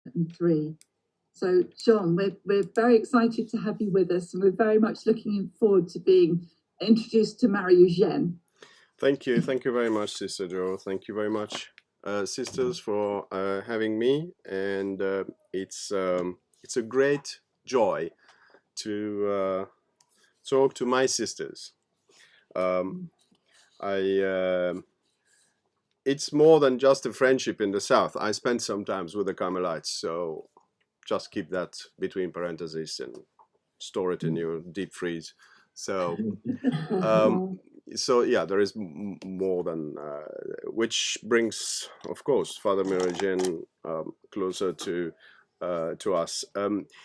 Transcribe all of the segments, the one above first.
2003. So, John, we're very excited to have you with us, and we're very much looking forward to being introduced to Marie-Eugene. Thank you very much, Sister Joe. Thank you very much, sisters, for having me, and it's a great joy to talk to my sisters. I it's more than just a friendship in the south. I spent some times with the Carmelites, so just keep that between parentheses and store it in your deep freeze. So, so yeah, there is more than which brings, of course, Father Marie-Eugene closer to us.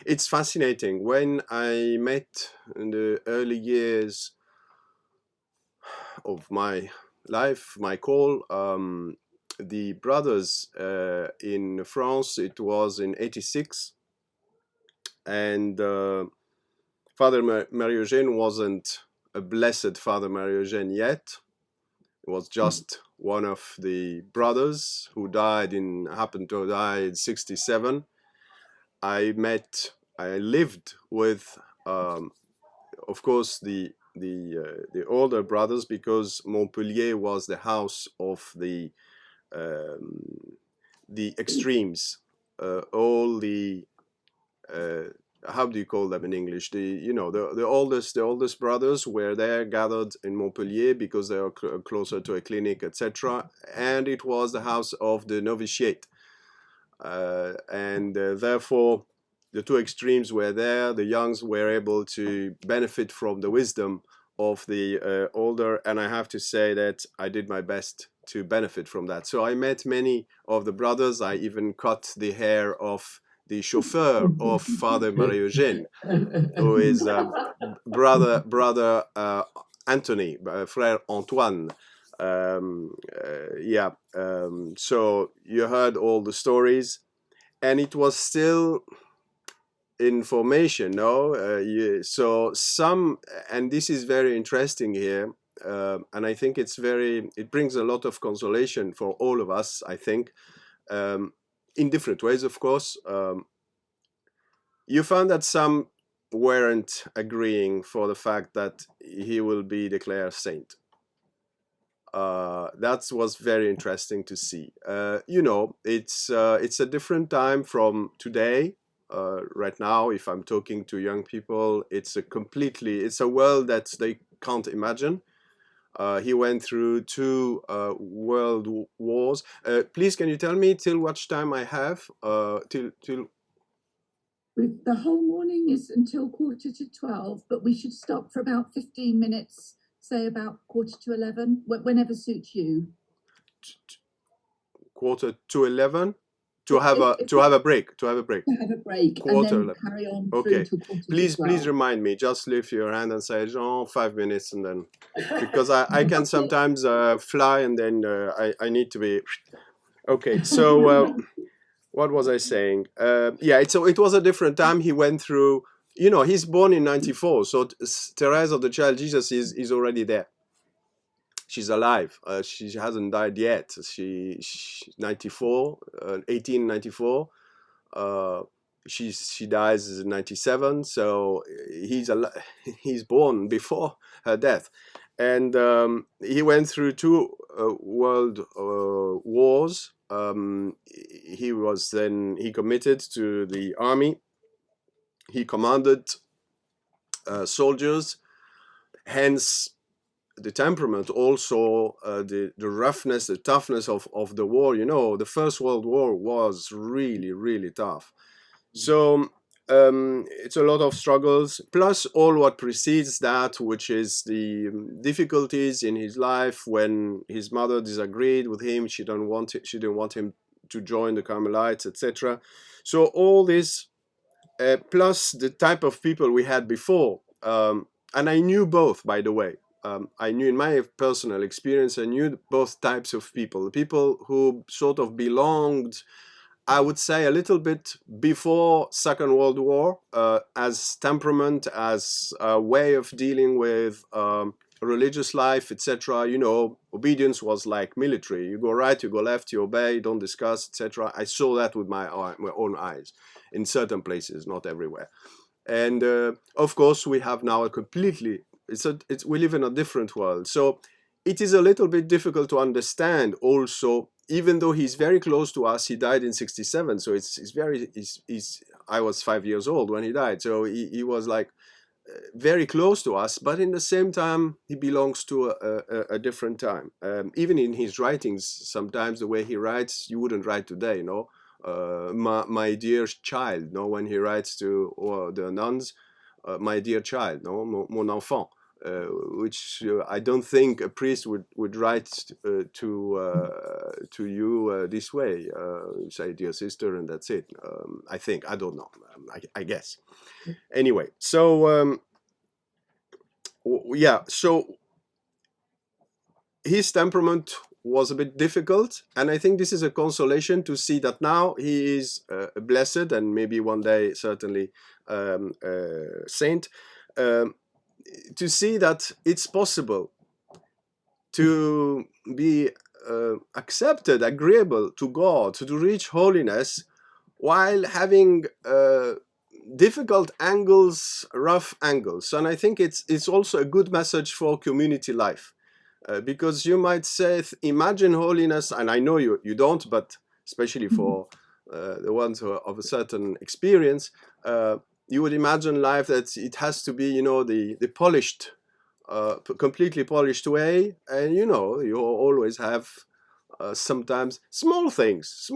It's fascinating. When I met in the early years of my life, my call, the brothers in France, it was in '86, and Father Marie-Eugene wasn't a blessed Father Marie-Eugene yet. It was just one of the brothers who happened to die in '67. I lived with, of course, the older brothers, because Montpellier was the house of the extremes, all the how do you call them in English? The oldest brothers were there, gathered in Montpellier because they are closer to a clinic, etc. And it was the house of the novitiate, and therefore the two extremes were there. The youngs were able to benefit from the wisdom of the older, and I have to say that I did my best to benefit from that. So I met many of the brothers. I even cut the hair of the chauffeur of Father Marie-Eugene, who is brother Anthony, Frère Antoine. So you heard all the stories, and it was still information, no? So some, and this is very interesting here, and I think it brings a lot of consolation for all of us, I think, in different ways, of course. You found that some weren't agreeing for the fact that he will be declared saint. That was very interesting to see. It's a different time from today. Right now, if I'm talking to young people, it's a world that they can't imagine. He went through two world wars. Please, can you tell me till what time I have? Till The whole morning is until 11:45, but we should stop for about 15 minutes, say about 11:45, whenever suits you. 11:45 to have a break. To have a break, and then carry on okay. through to Please remind me. Just lift your hand and say, Jean, 5 minutes, and then because I can sometimes fly, and then I need to be okay. So what was I saying? It was a different time. He went through. He's born in '94, so Therese of the Child Jesus is already there. She's alive. She hasn't died yet. She's 94, 1894. She dies in '97, so he's born before her death, and he went through two world wars. He committed to the army. He commanded soldiers, hence the temperament, also the roughness, the toughness of the war. The First World War was really, really tough. So it's a lot of struggles, plus all what precedes that, which is the difficulties in his life when his mother disagreed with him. She didn't want him to join the Carmelites, etc. So all this, plus the type of people we had before, and I knew both, by the way. I knew in my personal experience, I knew both types of people. The people who sort of belonged, I would say, a little bit before Second World War, as temperament, as a way of dealing with religious life, etc. You know, obedience was like military. You go right, you go left, you obey, don't discuss, etc. I saw that with my own eyes in certain places, not everywhere. And of course, we have now a completely, we live in a different world. So it is a little bit difficult to understand also, even though he's very close to us. He died in 67. So I was 5 years old when he died. So he was like very close to us, but in the same time, he belongs to a different time. Even in his writings, sometimes the way he writes, you wouldn't write today, no? My dear child, no? When he writes to the nuns, my dear child, no? Mon enfant, which I don't think a priest would write to you this way. Say, dear sister, and that's it. I think, I don't know, I guess. Anyway, so yeah, so his temperament was a bit difficult, and I think this is a consolation to see that now he is blessed, and maybe one day certainly saint, to see that it's possible to be accepted, agreeable to God, to reach holiness while having difficult angles, rough angles. And I think it's also a good message for community life, because you might say, imagine holiness, and I know you don't, but especially for the ones who are of a certain experience, you would imagine life that it has to be, you know, the polished, completely polished way, and you know, you always have sometimes small things,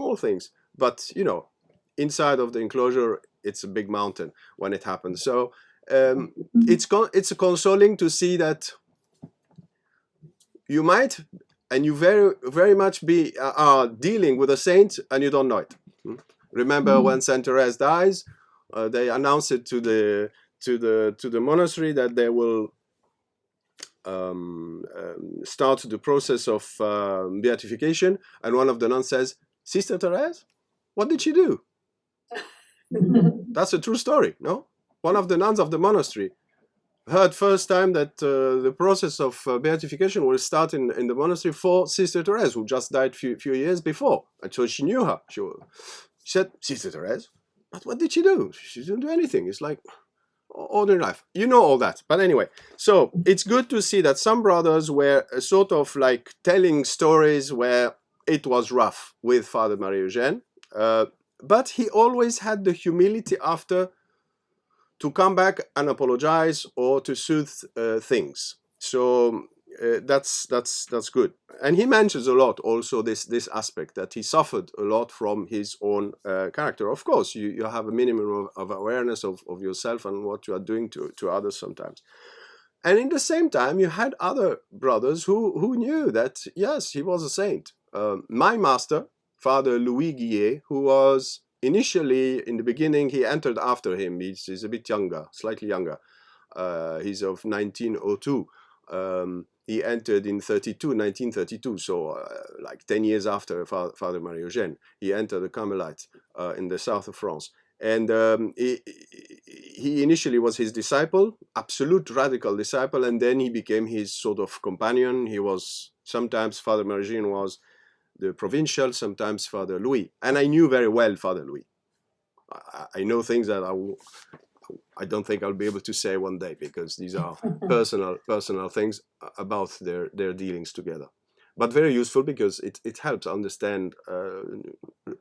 but you know, inside of the enclosure, it's a big mountain when it happens. So it's consoling to see that you might, and you very much be are dealing with a saint, and you don't know it. Remember when Saint Therese dies, they announced it to the monastery that they will start the process of beatification, and one of the nuns says, "Sister Therese, what did she do?" That's a true story, no? One of the nuns of the monastery heard first time that the process of beatification will start in the monastery for Sister Therese, who just died few years before. And so she knew her. She said, "Sister Therese, but what did she do? She didn't do anything. It's like ordinary life." You know all that. But anyway, so it's good to see that some brothers were sort of like telling stories where it was rough with Father Marie-Eugene. But he always had the humility after to come back and apologize or to soothe things. So that's good. And he mentions a lot also this aspect that he suffered a lot from his own character. Of course, you have a minimum of awareness of yourself and what you are doing to others sometimes. And in the same time, you had other brothers who knew that, yes, he was a saint. My master, Father Louis Guillet, who was initially, in the beginning, he entered after him. He's a bit younger, slightly younger. He's of 1902. He entered in 1932, so like 10 years after Father Marie-Eugene. He entered the Carmelites in the south of France. And he initially was his disciple, absolute radical disciple, and then he became his sort of companion. He was, sometimes Father Marie-Eugene was the provincial, sometimes Father Louis. And I knew very well Father Louis. I know things that I don't think I'll be able to say one day, because these are personal things about their dealings together. But very useful, because it helps understand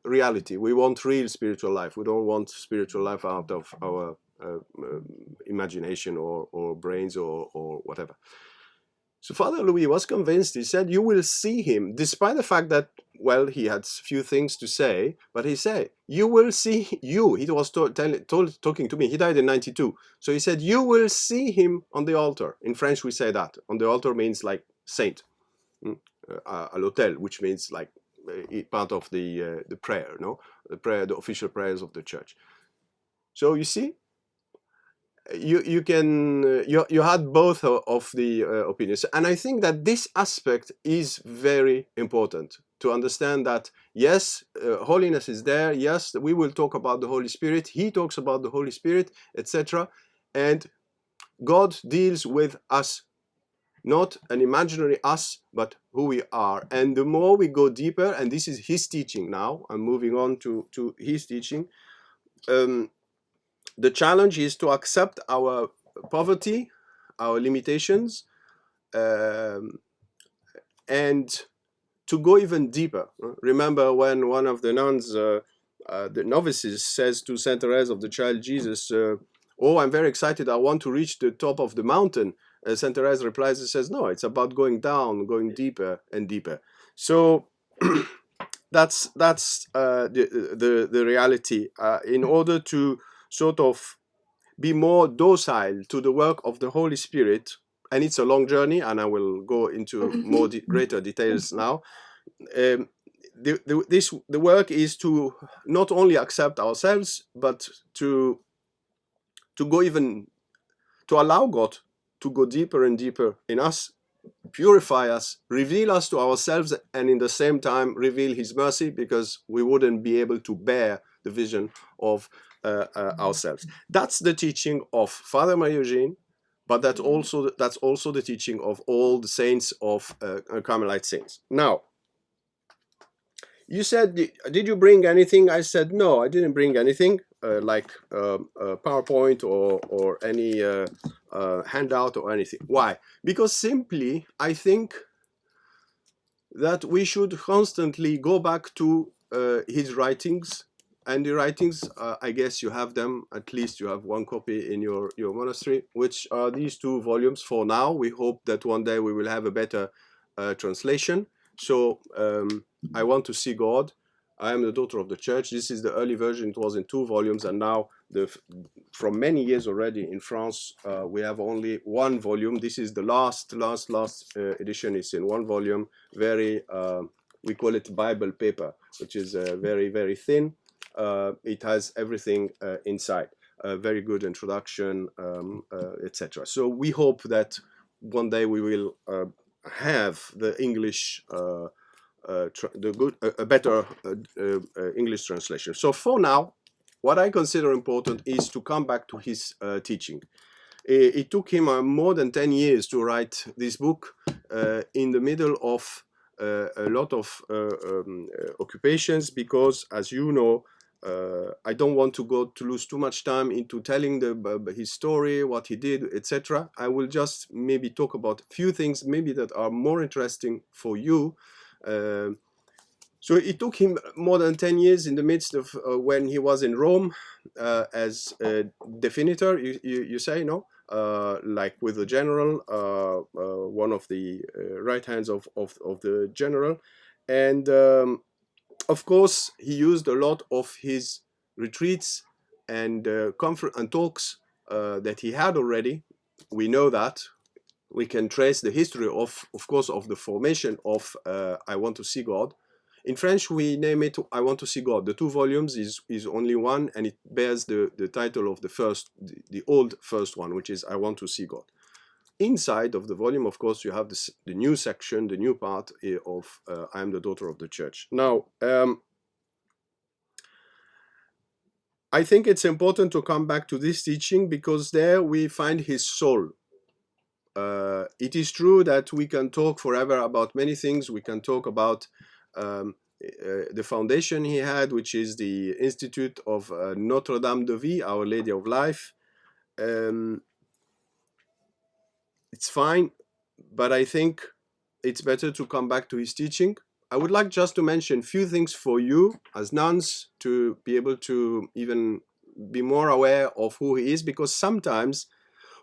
reality. We want real spiritual life. We don't want spiritual life out of our imagination or brains or whatever. So Father Louis was convinced. He said, you will see him, despite the fact that, well, he had few things to say, but he said, you will see you. He was talking to me. He died in 92. So he said, you will see him on the altar. In French, we say that. On the altar means like saint. À l'autel, which means like part of the prayer, no? The prayer, the official prayers of the church. So you see, you had both of the opinions, and I think that this aspect is very important to understand that yes, holiness is there. Yes, we will talk about the Holy Spirit. He talks about the Holy Spirit, etc. And God deals with us not an imaginary us, but who we are. And the more we go deeper, and this is his teaching now, I'm moving on to his teaching, the challenge is to accept our poverty, our limitations, and to go even deeper. Remember when one of the nuns, the novices, says to Saint Therese of the Child Jesus, "Oh, I'm very excited. I want to reach the top of the mountain." Saint Therese replies and says, "No, it's about going down, going deeper and deeper." So that's the reality. In order to sort of be more docile to the work of the Holy Spirit, and it's a long journey, and I will go into more greater details now. The work is to not only accept ourselves, but to go even, to allow God to go deeper and deeper in us, purify us, reveal us to ourselves, and in the same time reveal his mercy, because we wouldn't be able to bear the vision of ourselves. That's the teaching of Father Marie-Eugene, but that's also the teaching of all the saints of Carmelite saints. Now, you said, did you bring anything? I said, no, I didn't bring anything, like PowerPoint or any handout or anything. Why? Because simply, I think that we should constantly go back to his writings. And the writings, I guess you have them, at least you have one copy in your monastery, which are these two volumes for now. We hope that one day we will have a better translation. So I Want to See God, I Am the Daughter of the Church. This is the early version. It was in 2 volumes, and now from many years already in France, we have only 1 volume. This is the last edition. It's in 1 volume, very, we call it Bible paper, which is very, very thin. It has everything inside. Very good introduction, etc. So we hope that one day we will have the English, a better English translation. So for now, what I consider important is to come back to his teaching. It took him more than 10 years to write this book in the middle of a lot of occupations, because, as you know, I don't want to lose too much time into telling his story, what he did, etc. I will just maybe talk about a few things maybe that are more interesting for you. So it took him more than 10 years in the midst of when he was in Rome as a definitor, you say, no? Like with the general, one of the right hands of the general. And of course, he used a lot of his retreats and conference and talks that he had already. We know that. We can trace the history of course, of the formation of I Want to See God. In French, we name it I Want to See God. The 2 volumes is only one, and it bears the title of the old first one, which is I Want to See God. Inside of the volume, of course, you have the new section, the new part of I Am the Daughter of the Church. Now, I think it's important to come back to this teaching, because there we find his soul. It is true that we can talk forever about many things. We can talk about the foundation he had, which is the Institute of Notre Dame de Vie, Our Lady of Life. It's fine, but I think it's better to come back to his teaching. I would like just to mention a few things for you as nuns, to be able to even be more aware of who he is, because sometimes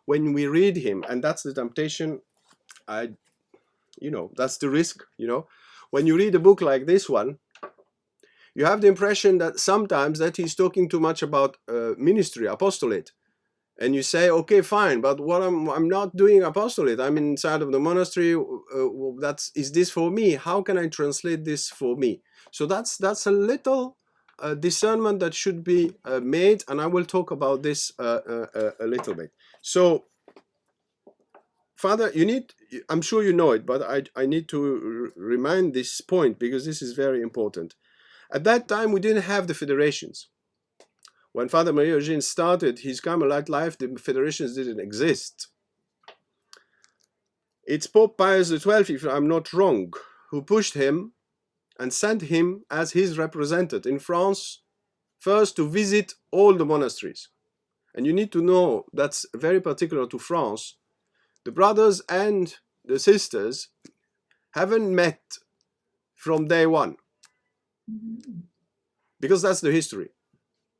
when we read him, and that's the temptation, that's the risk, when you read a book like this one, you have the impression that sometimes that he's talking too much about ministry, apostolate. And you say, okay, fine, but what I'm not doing apostolate. I'm inside of the monastery. Is this for me? How can I translate this for me? So that's a little discernment that should be made, and I will talk about this a little bit. So, Father, I'm sure you know it, but I need to remind this point, because this is very important. At that time, we didn't have the federations. When Father Marie-Eugene started his Carmelite life, the federations didn't exist. It's Pope Pius XII, if I'm not wrong, who pushed him and sent him as his representative in France first to visit all the monasteries. And you need to know that's very particular to France. The brothers and the sisters haven't met from day one, because that's the history.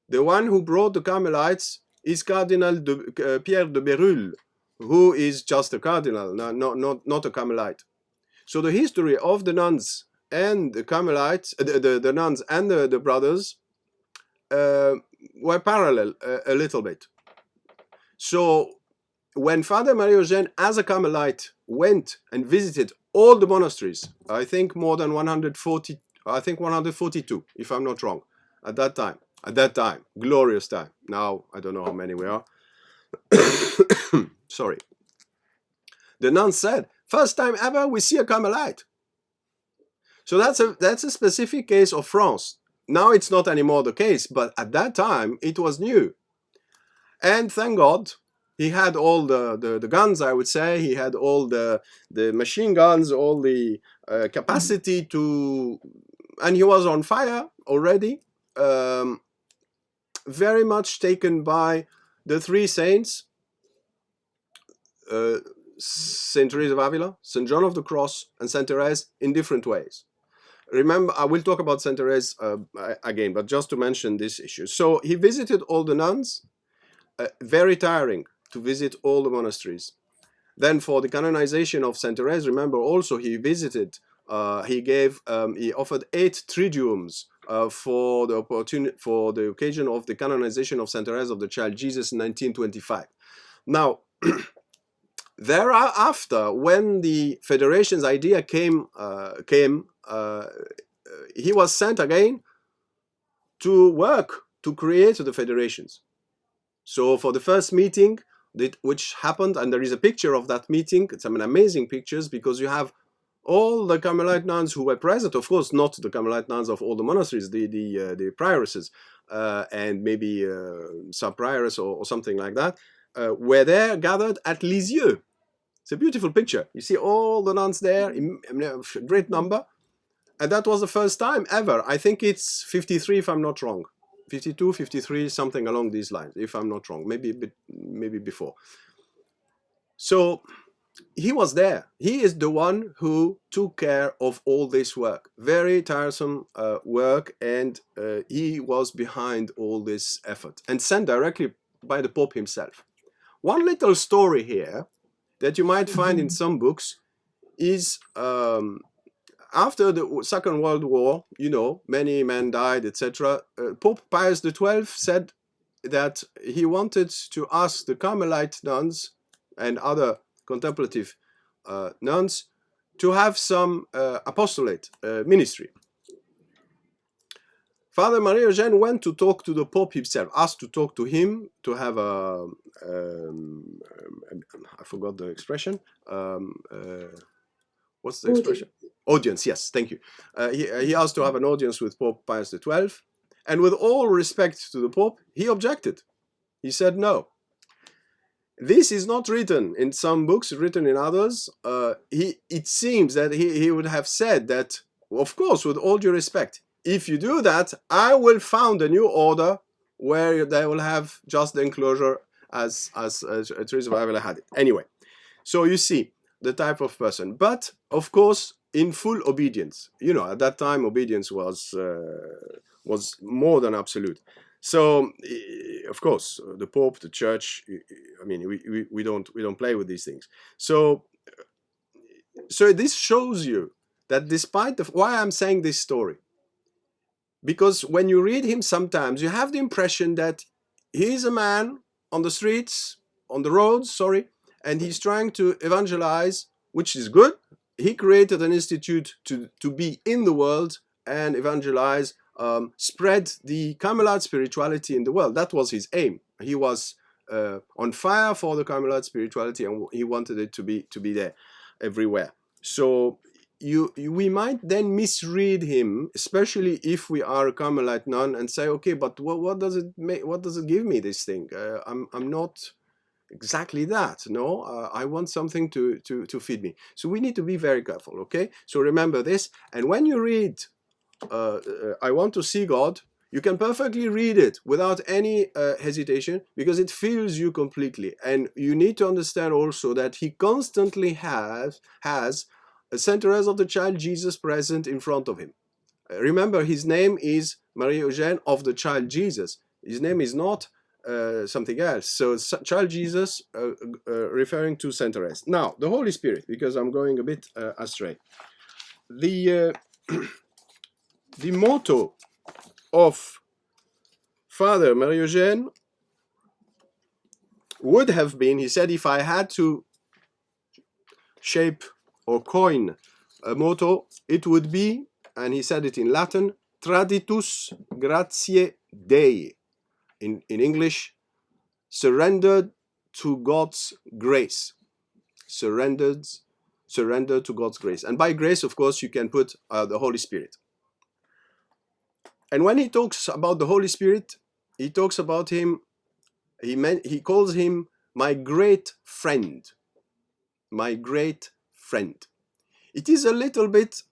The one who brought the Carmelites is Cardinal Pierre de Bérulle, who is just a cardinal, not a Carmelite. So the history of the nuns and the Carmelites, the nuns and the brothers were parallel a little bit. So when Father Marie-Eugene, as a Carmelite, went and visited all the monasteries, I think more than 140, I think 142, if I'm not wrong, at that time, glorious time. Now, I don't know how many we are. Sorry. The nun said, first time ever we see a Carmelite. So that's a specific case of France. Now it's not anymore the case, but at that time it was new. And thank God, he had all the guns, I would say. He had all the machine guns, all the capacity to... And he was on fire already. Very much taken by the three saints, Saint Therese of Avila, Saint John of the Cross, and Saint Therese, in different ways. Remember, I will talk about Saint Therese again, but just to mention this issue. So he visited all the nuns, very tiring to visit all the monasteries. Then for the canonization of Saint Therese, remember also he visited, he offered 8 triduums for the occasion of the canonization of Saint Therese of the Child Jesus in 1925. Now, thereafter, when the federation's idea came, he was sent again to work to create the federations. So for the first meeting, which happened, and there is a picture of that meeting, it's an amazing pictures, because you have all the Carmelite nuns who were present, of course not the Carmelite nuns of all the monasteries, the prioresses, and maybe sub-prioress or something like that, were there gathered at Lisieux. It's a beautiful picture. You see all the nuns there, in a great number. And that was the first time ever. I think it's 53 if I'm not wrong. 52, 53, something along these lines, if I'm not wrong. Maybe before. So he was there. He is the one who took care of all this work. Very tiresome work, and he was behind all this effort. And sent directly by the Pope himself. One little story here that you might find in some books is after the Second World War, you know, many men died, etc. Pope Pius XII said that he wanted to ask the Carmelite nuns and other contemplative nuns to have some apostolate ministry. Father Marie-Eugene went to talk to the Pope himself, asked to talk to him, to have a, I forgot the expression, what's the expression? Audience, yes, thank you. He asked to have an audience with Pope Pius XII, and with all respect to the Pope, he objected. He said no. This is not written in some books, written in others. It seems that he would have said that, of course, with all due respect, if you do that, I will found a new order where they will have just the enclosure as Teresa of Avila had it. Anyway, so you see the type of person, but of course in full obedience. You know, at that time obedience was more than absolute. So of course the Pope, the Church, I mean we don't play with these things. So this shows you that despite why I'm saying this story. Because when you read him sometimes, you have the impression that he's a man on the streets, on the roads, and he's trying to evangelize, which is good. He created an institute to be in the world and evangelize, spread the Carmelite spirituality in the world. That was his aim. He was on fire for the Carmelite spirituality, and he wanted it to be there everywhere. So we might then misread him, especially if we are a Carmelite nun, and say, okay, but what does it make? What does it give me? This thing, I'm not exactly that. No, I want something to feed me. So we need to be very careful. Okay, so remember this. And when you read I want to see God, you can perfectly read it without any hesitation, because it fills you completely. And you need to understand also that he constantly has a centeres of the child Jesus present in front of him. Remember, his name is Marie-Eugene of the child Jesus. His name is not something else. So child Jesus referring to centeres. Now, the Holy Spirit, because I'm going a bit astray. The the motto of Father Marie-Eugene would have been, he said, if I had to shape or coin a motto, it would be, and he said it in Latin, Traditus gratiae Dei. In English, surrendered to God's grace. Surrendered to God's grace. And by grace, of course, you can put the Holy Spirit. And when he talks about the Holy Spirit, he talks about him, he calls him my great friend. My great friend. It is a little bit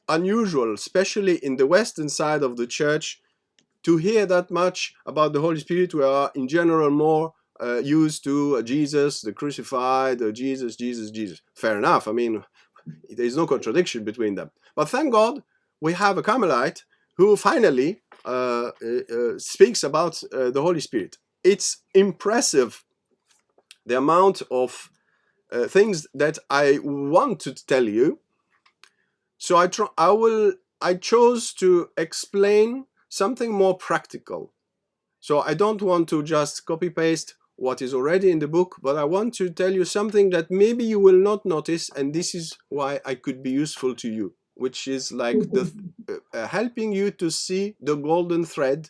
unusual, especially in the western side of the church, to hear that much about the Holy Spirit. We are in general more used to Jesus, the crucified, Jesus. Fair enough. I mean, there is no contradiction between them. But thank God we have a Carmelite who finally speaks about the Holy Spirit. It's impressive the amount of things that I want to tell you. So I chose to explain something more practical. So I don't want to just copy paste what is already in the book, but I want to tell you something that maybe you will not notice, and this is why I could be useful to you, which is like the helping you to see the golden thread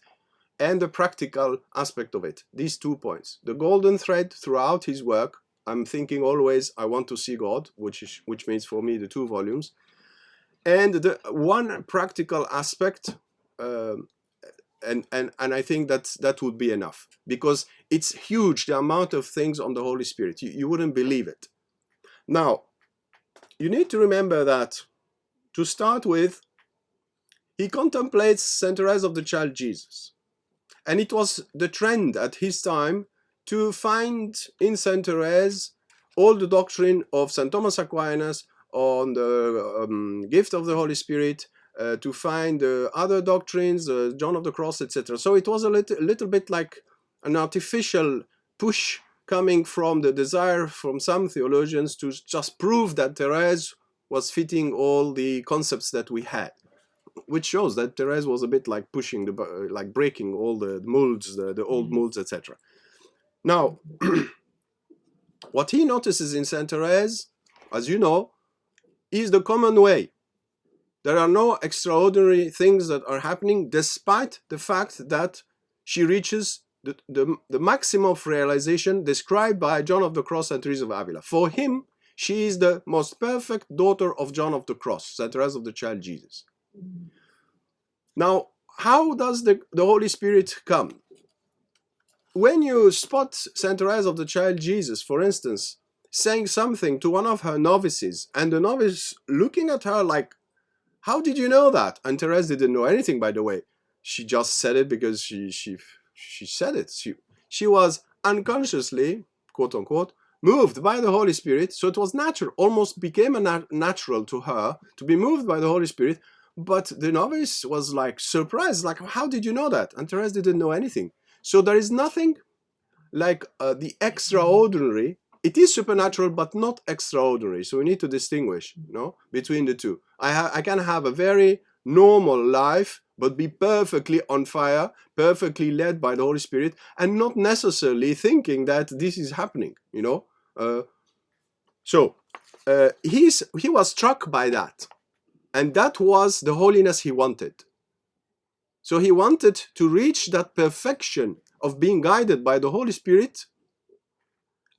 and the practical aspect of it. These 2 points. The golden thread throughout his work. I'm thinking always I want to see God, which means for me the 2 volumes. And the one practical aspect, and I think that would be enough, because it's huge, the amount of things on the Holy Spirit. You wouldn't believe it. Now, you need to remember that, to start with, he contemplates centeres of the child Jesus. And it was the trend at his time to find in Saint Therese all the doctrine of St. Thomas Aquinas on the gift of the Holy Spirit, to find other doctrines, John of the Cross, etc. So it was a little bit like an artificial push coming from the desire from some theologians to just prove that Therese was fitting all the concepts that we had, which shows that Therese was a bit like pushing like breaking all the molds, the old molds, etc. Now, what he notices in Saint Therese, as you know, is the common way. There are no extraordinary things that are happening, despite the fact that she reaches the maximum of realization described by John of the Cross and Teresa of Avila. For him, she is the most perfect daughter of John of the Cross, Saint Therese of the Child Jesus. Now, how does the Holy Spirit come? When you spot Saint Therese of the Child Jesus, for instance, saying something to one of her novices, and the novice looking at her like, how did you know that? And Therese didn't know anything, by the way. She just said it because she said it. She was unconsciously, quote unquote, moved by the Holy Spirit. So it was natural, almost became natural to her to be moved by the Holy Spirit. But the novice was like surprised, like, how did you know that? And Therese didn't know anything. So there is nothing like the extraordinary. It is supernatural, but not extraordinary. So we need to distinguish, between the two. I can have a very normal life, but be perfectly on fire, perfectly led by the Holy Spirit, and not necessarily thinking that this is happening, So he was struck by that. And that was the holiness he wanted. So he wanted to reach that perfection of being guided by the Holy Spirit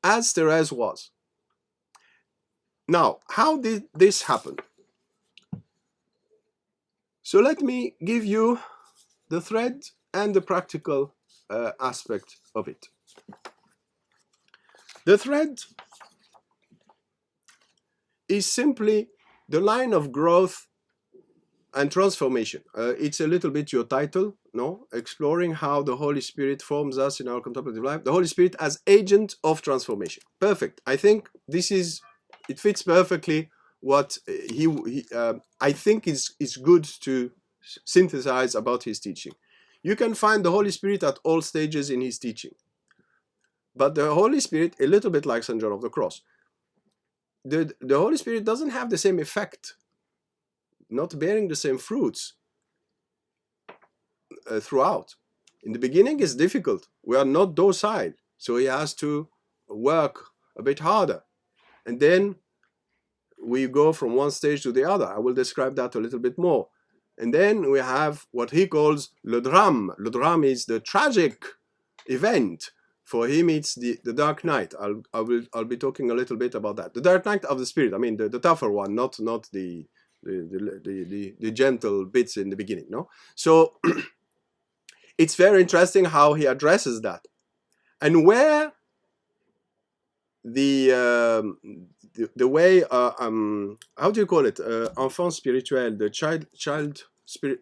as Therese was. Now, how did this happen? So let me give you the thread and the practical aspect of it. The thread is simply the line of growth and transformation. It's a little bit your title, no? Exploring how the Holy Spirit forms us in our contemplative life. The Holy Spirit as agent of transformation. Perfect. I think it fits perfectly what I think is good to synthesize about his teaching. You can find the Holy Spirit at all stages in his teaching. But the Holy Spirit, a little bit like St. John of the Cross, the Holy Spirit doesn't have the same effect, not bearing the same fruits throughout. In the beginning it's difficult. We are not docile, so he has to work a bit harder. And then we go from one stage to the other. I will describe that a little bit more. And then we have what he calls le drame. Le drame is the tragic event. For him, it's the dark night. I'll be talking a little bit about that. The dark night of the spirit. I mean, the tougher one, not the gentle bits in the beginning. No. So it's very interesting how he addresses that, and where the way how do you call it, enfant spirituel, the child spirit.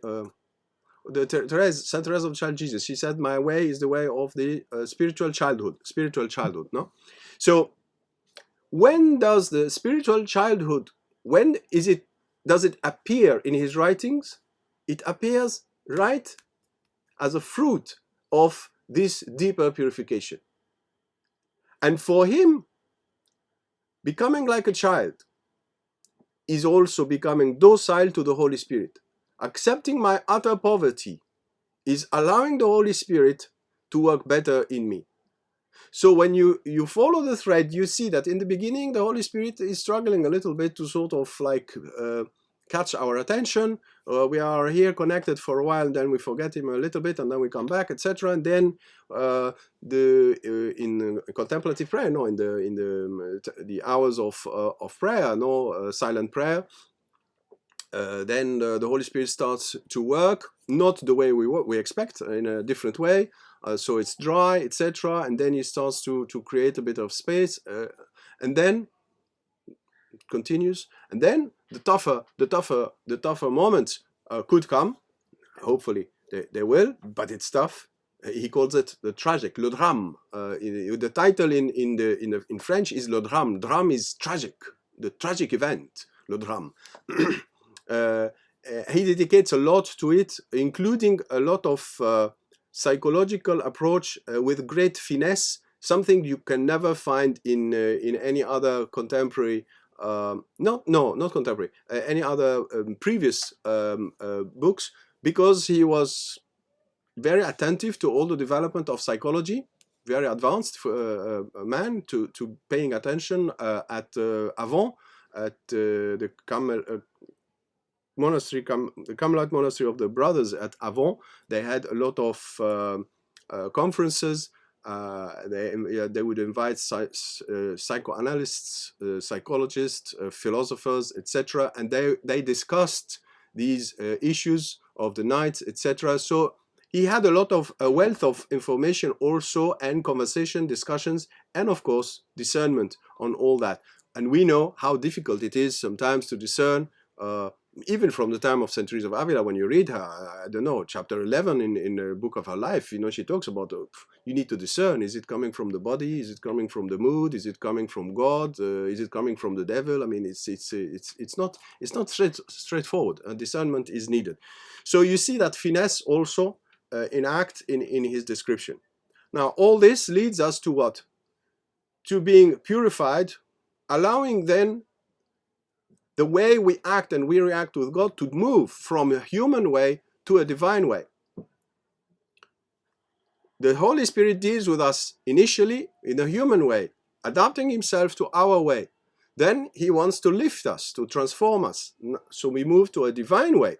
Saint Therese of Child Jesus, she said, my way is the way of the spiritual childhood, no? So when does the spiritual childhood, does it appear in his writings? It appears right as a fruit of this deeper purification. And for him, becoming like a child is also becoming docile to the Holy Spirit. Accepting my utter poverty is allowing the Holy Spirit to work better in me. So when you follow the thread, you see that in the beginning, the Holy Spirit is struggling a little bit to sort of like catch our attention. We are here connected for a while, then we forget him a little bit, and then we come back, etc. And then in contemplative prayer, no, in the hours of prayer, no, silent prayer, then the Holy Spirit starts to work, not the way we expect, in a different way. So it's dry, etc. And then he starts to create a bit of space, and then it continues. And then the tougher moments could come. Hopefully they will, but it's tough. He calls it the tragic, le drame. The title in French is le drame. Drame is tragic, the tragic event, le drame. He dedicates a lot to it, including a lot of psychological approach with great finesse, something you can never find in any other contemporary, not contemporary, any other previous books, because he was very attentive to all the development of psychology, very advanced man to paying attention at Avon, at the monastery, the Carmelite monastery of the brothers at Avon. They had a lot of conferences. They would invite psychoanalysts, psychologists, philosophers, etc. And they discussed these issues of the night, etc. So he had a lot of a wealth of information also, and conversation, discussions, and of course discernment on all that. And we know how difficult it is sometimes to discern, even from the time of Saint Teresa of Avila. When you read her, I don't know, chapter 11 in the book of her life, you know, she talks about you need to discern. Is it coming from the body? Is it coming from the mood? Is it coming from God? Is it coming from the devil? I mean, it's not straightforward. Discernment is needed. So you see that finesse also in act in his description. Now, all this leads us to what? To being purified, allowing then the way we act and we react with God to move from a human way to a divine way. The Holy Spirit deals with us initially in a human way, adapting himself to our way. Then he wants to lift us, to transform us. So we move to a divine way.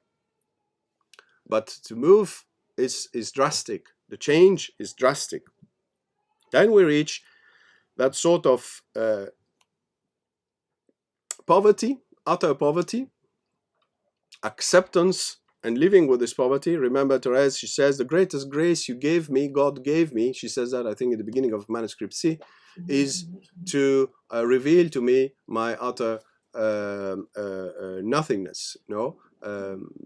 But to move is drastic. The change is drastic. Then we reach that sort of poverty, utter poverty, acceptance, and living with this poverty. Remember, Therese, she says, the greatest grace you gave me, God gave me. She says that, I think, in the beginning of manuscript C. is to reveal to me my utter nothingness. No,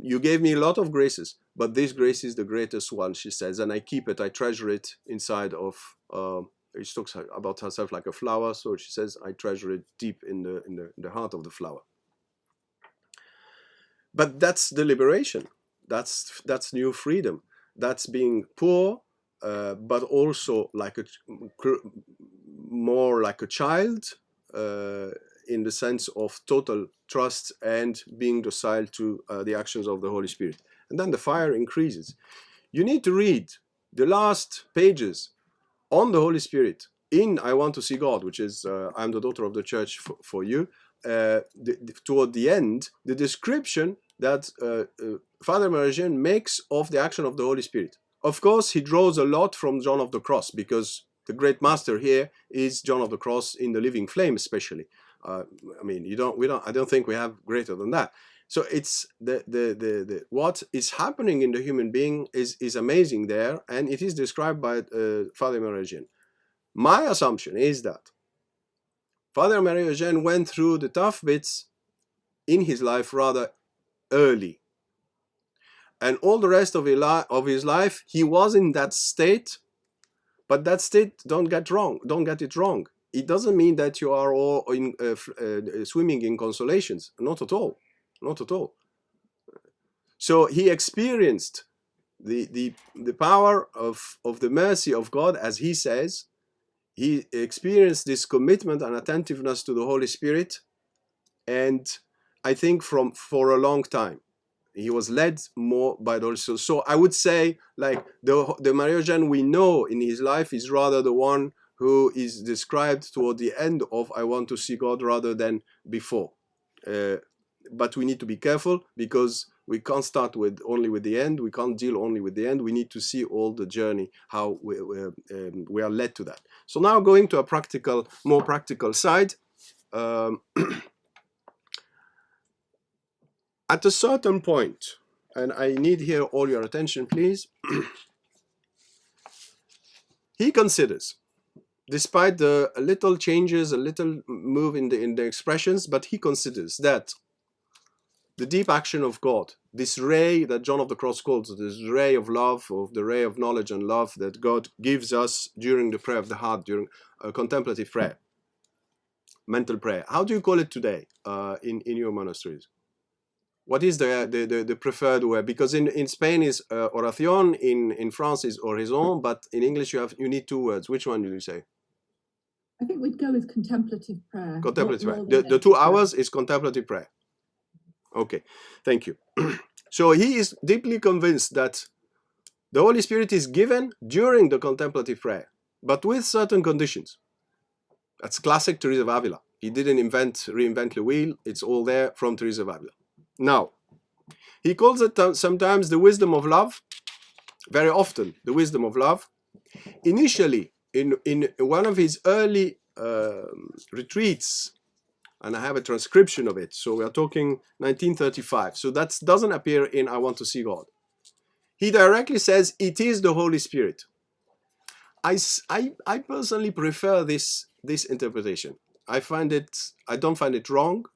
you gave me a lot of graces, but this grace is the greatest one, she says, and I keep it, I treasure it inside of. She talks about herself like a flower, so she says, I treasure it deep in the heart of the flower. But that's the liberation. That's new freedom. That's being poor, but also like more like a child, in the sense of total trust and being docile to the actions of the Holy Spirit. And then the fire increases. You need to read the last pages on the Holy Spirit in I Want to See God, which is I'm the daughter of the church for you. Toward the end, the description that Father Marie-Eugene makes of the action of the Holy Spirit. Of course, he draws a lot from John of the Cross, because the great master here is John of the Cross in the Living Flame, especially. I mean, I don't think we have greater than that. So it's the what is happening in the human being is amazing there, and it is described by Father Marie-Eugene. My assumption is that Father Marie-Eugene went through the tough bits in his life rather early, and all the rest of his life he was in that state. But that state, don't get it wrong. It doesn't mean that you are all swimming in consolations. Not at all. Not at all. So he experienced the power of the mercy of God, as he says. He experienced this commitment and attentiveness to the Holy Spirit, and I think for a long time. He was led more by the Holy Spirit. So I would say, like, the Marie-Eugene we know in his life is rather the one who is described toward the end of I Want to See God rather than before. But we need to be careful, because we can't start only with the end. We can't deal only with the end. We need to see all the journey, how we are led to that. So now going to a more practical side. At a certain point, and I need here all your attention, please, he considers, despite the little changes, a little move in the expressions, but he considers that the deep action of God, this ray that John of the Cross calls this ray of love, of the ray of knowledge and love that God gives us during the prayer of the heart, during contemplative prayer, mental prayer. How do you call it today in your monasteries? What is the preferred word? Because in Spain is oración, in France is oraison, but in English you need two words. Which one do you say? I think we'd go with contemplative prayer. Contemplative prayer. The 2 hours is contemplative prayer. Okay, thank you. So he is deeply convinced that the Holy Spirit is given during the contemplative prayer, but with certain conditions. That's classic Teresa of Avila. He didn't reinvent the wheel. It's all there from Teresa of Avila. Now, he calls it sometimes the wisdom of love, very often the wisdom of love. Initially, in one of his early retreats, and I have a transcription of it, so we are talking 1935, so that doesn't appear in I Want to See God. He directly says it is the Holy Spirit. I personally prefer this interpretation. I don't find it wrong.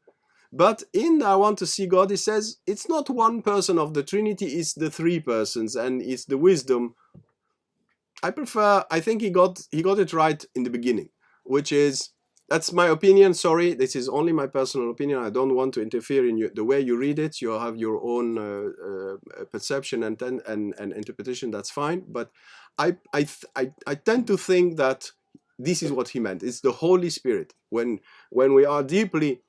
But in I Want to See God, he says it's not one person of the Trinity, it's the 3 persons, and it's the wisdom. I think he got it right in the beginning, which is, that's my opinion, sorry, this is only my personal opinion. I don't want to interfere in the way you read it. You have your own perception and interpretation, that's fine. But I tend to think that this is what he meant. It's the Holy Spirit. When we are deeply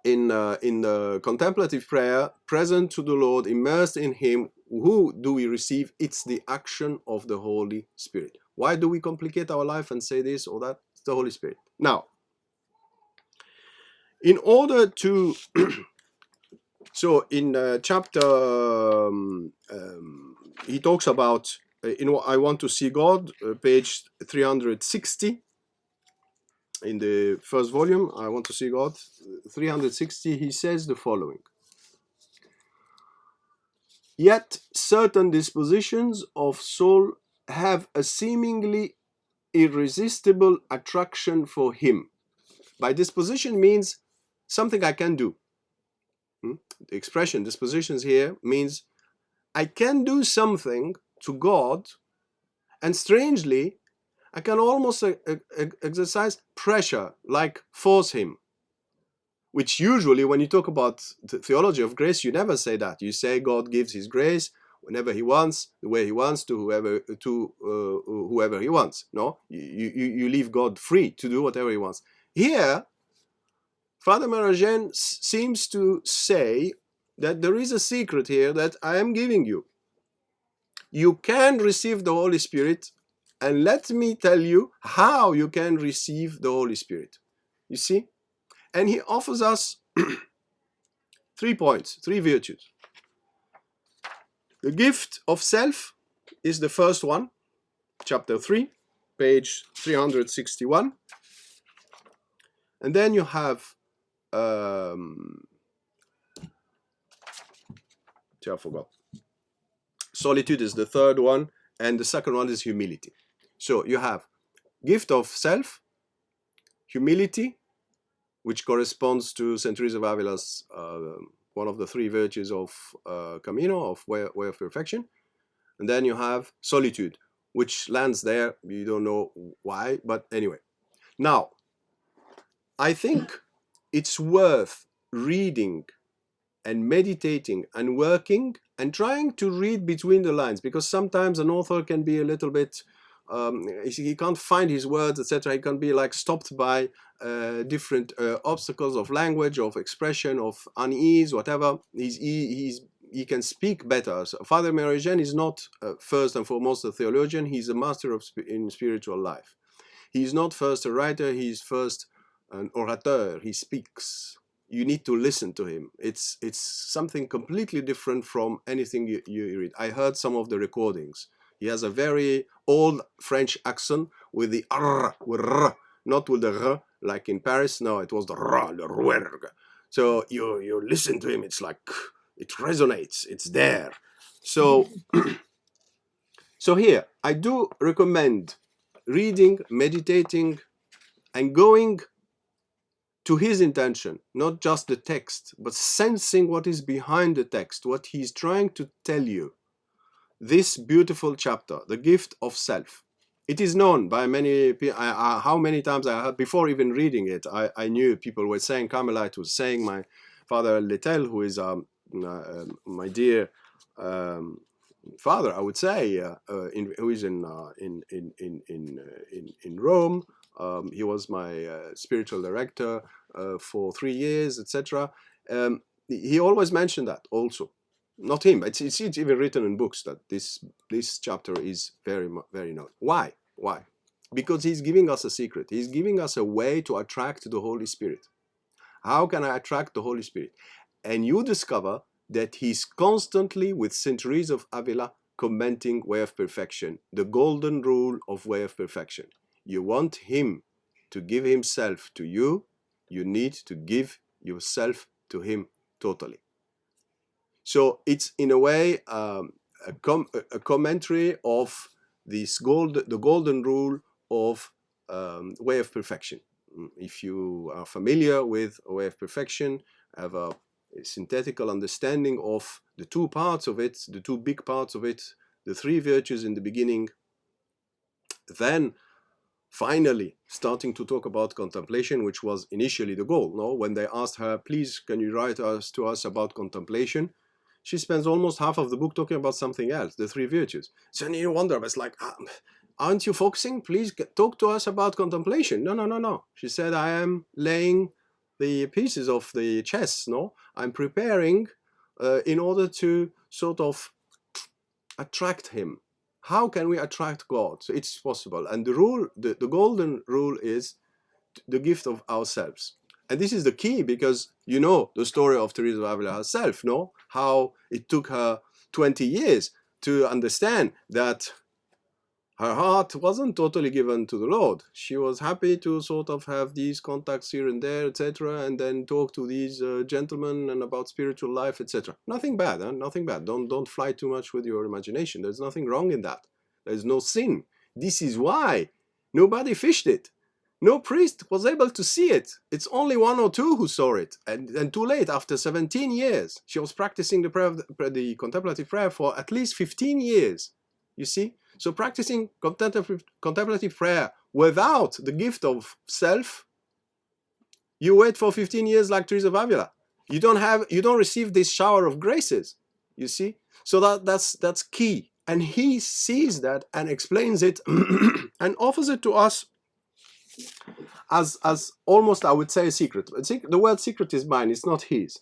in the contemplative prayer, present to the Lord, immersed in Him, who do we receive? It's the action of the Holy Spirit. Why do we complicate our life and say this or that? It's the Holy Spirit. Now, in order to, so in chapter, he talks about, I Want to See God, page 360. In the first volume, I Want to See God, 360, he says the following. Yet certain dispositions of soul have a seemingly irresistible attraction for him. By disposition means something I can do. The expression dispositions here means I can do something to God, and strangely, I can almost exercise pressure, like force him. Which usually, when you talk about the theology of grace, you never say that. You say God gives his grace whenever he wants, the way he wants, to whoever he wants. No, you leave God free to do whatever he wants. Here, Father Marie-Eugene seems to say that there is a secret here that I am giving you. You can receive the Holy Spirit, and let me tell you how you can receive the Holy Spirit. You see? And he offers us 3 points, 3 virtues. The gift of self is the first one, chapter 3, page 361. And then you have, I forgot. Solitude is the third one, and the second one is humility. So you have gift of self, humility, which corresponds to St. Teresa of Avila's one of the 3 virtues of Camino, of way of perfection. And then you have solitude, which lands there. You don't know why, but anyway. Now, I think it's worth reading and meditating and working and trying to read between the lines, because sometimes an author can be a little bit, he can't find his words, etc. He can be like stopped by different obstacles of language, of expression, of unease, whatever. He can speak better. So Father Marie-Eugene is not first and foremost a theologian. He's a master in spiritual life. He's not first a writer. He's first an orateur. He speaks. You need to listen to him. It's something completely different from anything you read. I heard some of the recordings. He has a very old French accent with the r, not with the r like in Paris. No, it was the r, the ruerg. So you listen to him. It's like it resonates. It's there. So so here I do recommend reading, meditating, and going to his intention, not just the text, but sensing what is behind the text, what he's trying to tell you. This beautiful chapter, the gift of self. It is known by many people. How many times I heard, before even reading it, I knew people were saying, Carmelite was saying, my father Letel, who is my dear father, I would say, who is in Rome. He was my spiritual director for 3 years, etc. He always mentioned that also. Not him, but it's even written in books that this chapter is very known. Why? Why? Because he's giving us a secret. He's giving us a way to attract the Holy Spirit. How can I attract the Holy Spirit? And you discover that he's constantly, with St. Teresa of Avila, commenting Way of Perfection, the golden rule of Way of Perfection. You want him to give himself to you, you need to give yourself to him totally. So it's in a way a commentary of this the golden rule of Way of Perfection. If you are familiar with a Way of Perfection, have a synthetical understanding of the 2 parts of it, the 2 big parts of it, the 3 virtues in the beginning, then finally starting to talk about contemplation, which was initially the goal. No, when they asked her, please, can you write to us about contemplation? She spends almost half of the book talking about something else, the 3 virtues. So you wonder, it's like, aren't you focusing? Please talk to us about contemplation. No. She said, I am laying the pieces of the chess. No, I'm preparing in order to sort of attract him. How can we attract God? So it's possible. And the rule, the golden rule is the gift of ourselves. And this is the key, because you know the story of Teresa of Avila herself, no? How it took her 20 years to understand that her heart wasn't totally given to the Lord. She was happy to sort of have these contacts here and there, etc., and then talk to these gentlemen and about spiritual life, etc. Nothing bad, huh? Nothing bad. Don't fly too much with your imagination. There's nothing wrong in that. There's no sin. This is why Nobody fished it. No priest was able to see it. It's only one or two who saw it, and too late. After 17 years, she was practicing the contemplative prayer for at least 15 years. You see, so practicing contemplative prayer without the gift of self, you wait for 15 years like Teresa of Avila. You don't receive this shower of graces. You see, so that's key, and he sees that and explains it and offers it to us as almost, I would say, a secret. The word secret is mine, it's not his.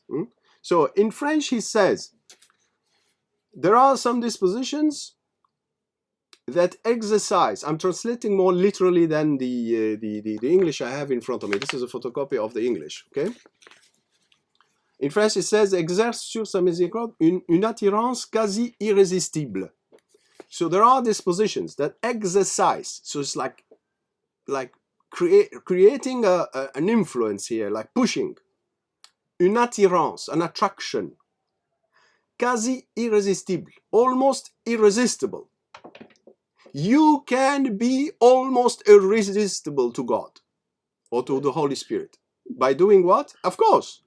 So in French he says, there are some dispositions that exercise. I'm translating more literally than the English I have in front of me. This is a photocopy of the English, okay? In French it says, exerce sur sa miséricorde une attirance quasi irrésistible. So there are dispositions that exercise. So it's like creating an influence here, like pushing. Une attirance, an attraction. Quasi irrésistible, almost irresistible. You can be almost irresistible to God or to the Holy Spirit. By doing what? Of course.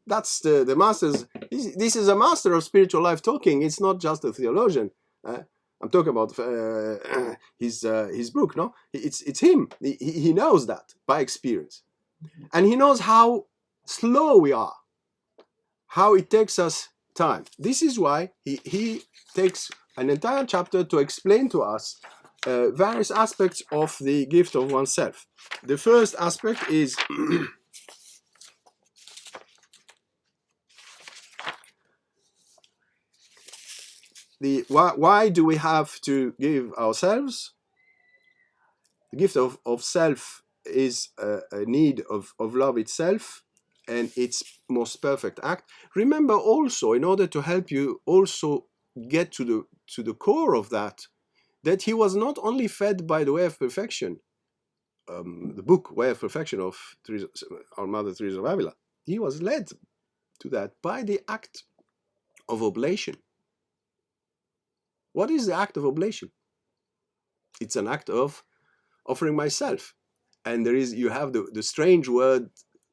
That's the master's. This is a master of spiritual life talking. It's not just a theologian. I'm talking about his book, no? It's him. He knows that by experience. And he knows how slow we are, how it takes us time. This is why he takes an entire chapter to explain to us various aspects of the gift of oneself. The first aspect is why do we have to give ourselves? The gift of self is a need of love itself and its most perfect act. Remember also, in order to help you also get to the core of that he was not only fed by the way of perfection, the book Way of Perfection of our Mother Teresa of Avila. He was led to that by the act of oblation. What is the act of oblation? It's an act of offering myself. And you have the strange word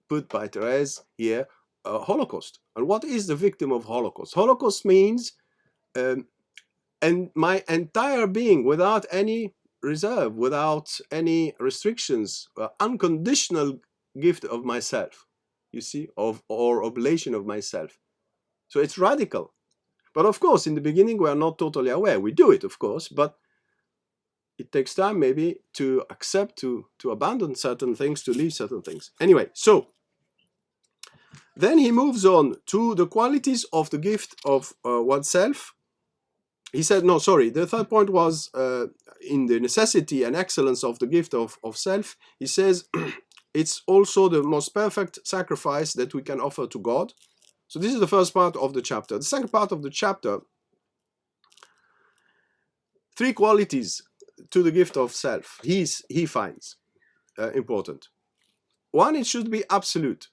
put by Therese here, Holocaust. And what is the victim of Holocaust? Holocaust means and my entire being, without any reserve, without any restrictions, unconditional gift of myself, you see, or oblation of myself. So it's radical. But of course, in the beginning, we are not totally aware. We do it, of course, but it takes time maybe to accept, to abandon certain things, to leave certain things. Anyway, so then he moves on to the qualities of the gift of oneself. He said, no, sorry, the third point was in the necessity and excellence of the gift of self. He says, it's also the most perfect sacrifice that we can offer to God. So this is the first part of the chapter. The second part of the chapter, three qualities to the gift of self he finds important. One, it should be absolute.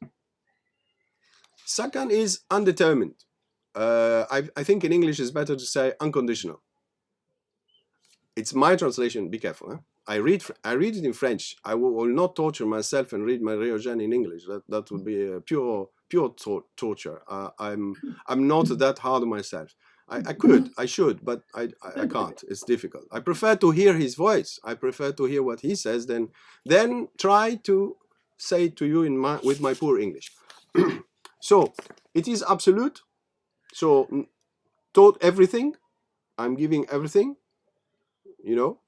Second is undetermined. I think in English it's better to say unconditional. It's my translation. Be careful. Huh? I read it in French. I will not torture myself and read Marie-Eugene in English. That would be a pure torture. I'm not that hard on myself. I should, but I can't. It's difficult. I prefer to hear his voice. I prefer to hear what he says than try to say it to you with my poor English. So it is absolute. So taught everything. I'm giving everything. You know.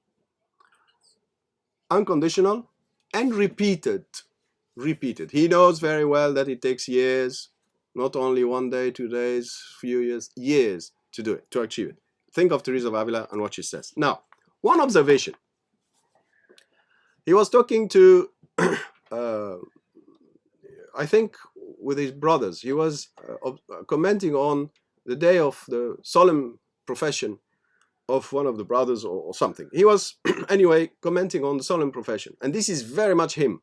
Unconditional and repeated. He knows very well that it takes years, not only 1 day, 2 days, few years to do it, to achieve it. Think of Teresa of Avila and what she says. Now, one observation. He was talking to, I think, with his brothers. He was commenting on the day of the solemn profession of one of the brothers or something. He was, anyway, commenting on the solemn profession. And this is very much him.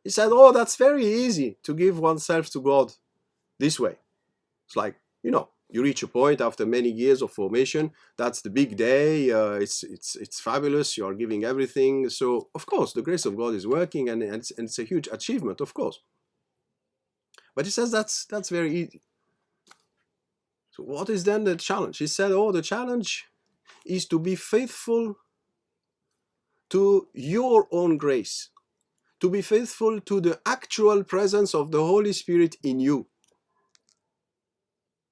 He said, that's very easy to give oneself to God this way. It's like, You reach a point after many years of formation. That's the big day. It's fabulous. You are giving everything. So of course the grace of God is working, and it's a huge achievement, of course. But he says that's very easy. So what is then the challenge? He said, oh, the challenge is to be faithful to your own grace, to be faithful to the actual presence of the Holy Spirit in you.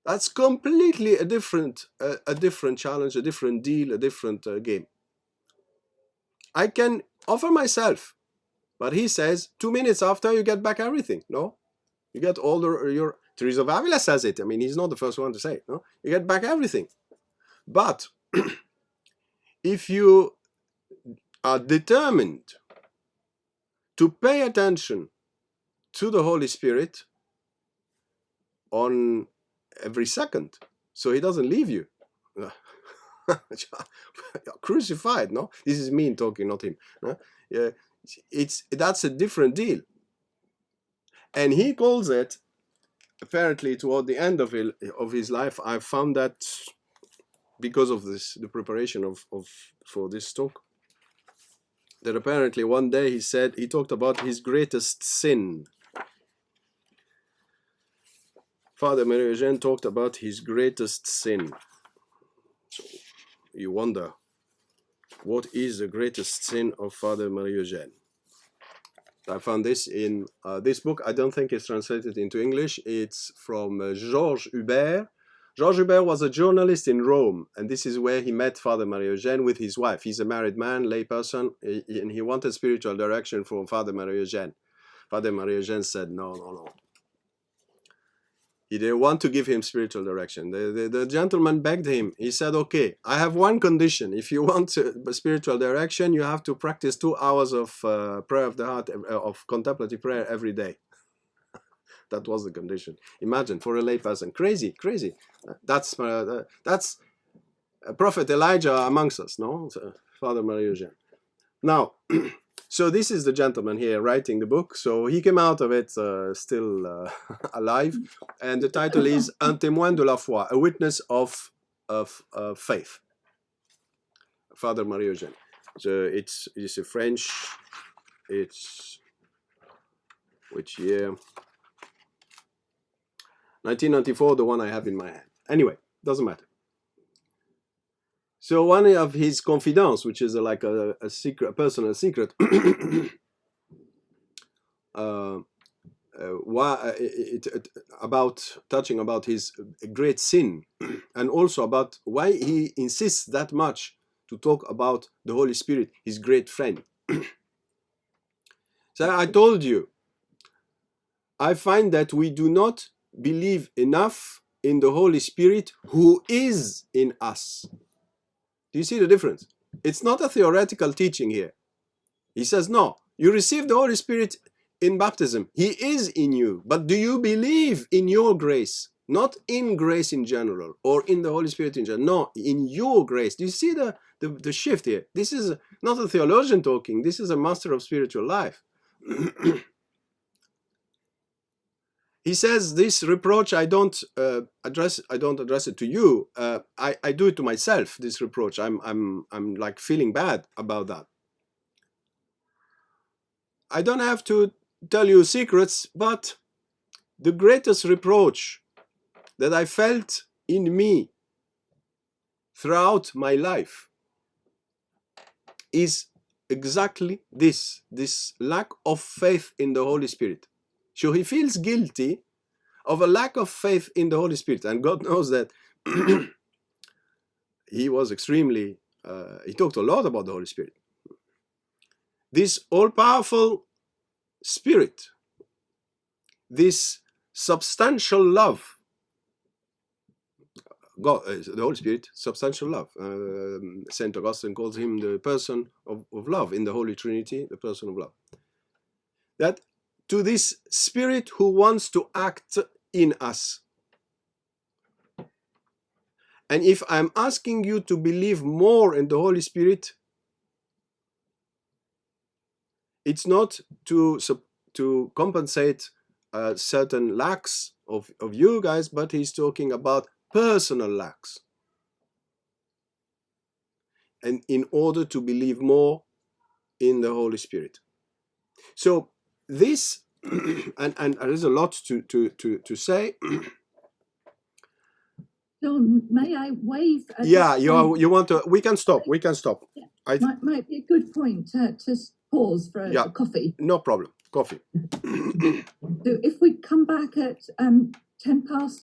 That's completely a different challenge, a different deal, a different game. I can offer myself, but he says 2 minutes after you get back everything. No, you get all your. Teresa of Avila says it. I mean, he's not the first one to say it. No, you get back everything. But if you are determined to pay attention to the Holy Spirit on every second, so he doesn't leave you. Crucified, no? This is me talking, not him. No? That's a different deal. And he calls it, apparently toward the end of his life, I found that because of the preparation for this talk, that apparently one day he talked about his greatest sin. Father Marie-Eugene talked about his greatest sin. So you wonder, what is the greatest sin of Father Marie-Eugene? I found this in this book. I don't think it's translated into English. It's from Georges Hubert. Georges Hubert was a journalist in Rome, and this is where he met Father Marie-Eugene with his wife. He's a married man, lay person, and he wanted spiritual direction from Father Marie-Eugene. Father Marie-Eugene said, no. He didn't want to give him spiritual direction. The gentleman begged him. He said, okay, I have one condition. If you want spiritual direction, you have to practice 2 hours of prayer of the heart, of contemplative prayer every day. That was the condition. Imagine, for a lay person. Crazy. That's Prophet Elijah amongst us, no? Father Marie-Eugene. Now, so this is the gentleman here writing the book. So he came out of it still alive. And the title is Un témoin de la foi, a witness of faith. Father Marie-Eugene. So it's a French. It's which year? 1994, the one I have in my hand. Anyway, doesn't matter. So one of his confidants, which is like a secret, a personal secret, touching about his great sin, and also about why he insists that much to talk about the Holy Spirit, his great friend. So I told you, I find that we do not believe enough in the Holy Spirit who is in us. Do you see the difference? It's not a theoretical teaching here. He says, no, you receive the Holy Spirit in baptism. He is in you. But do you believe in your grace? Not in grace in general or in the Holy Spirit in general. No, in your grace. Do you see the shift here? This is not a theologian talking. This is a master of spiritual life. He says, this reproach, I don't address it to you. I do it to myself, this reproach. I'm like feeling bad about that. I don't have to tell you secrets, but the greatest reproach that I felt in me throughout my life is exactly this lack of faith in the Holy Spirit. So he feels guilty of a lack of faith in the Holy Spirit. And God knows that he was extremely, he talked a lot about the Holy Spirit. This all-powerful Spirit, this substantial love, God, the Holy Spirit, substantial love. St. Augustine calls him the person of love in the Holy Trinity, the person of love. That to this Spirit who wants to act in us. And if I'm asking you to believe more in the Holy Spirit, it's not to compensate certain lacks of you guys, but he's talking about personal lacks, and in order to believe more in the Holy Spirit. So this, and there's a lot to say. John, may I wave? Yeah, you want to? We can stop. We can stop. Yeah. Might be a good point to pause for a coffee. No problem. Coffee. So if we come back at 10 past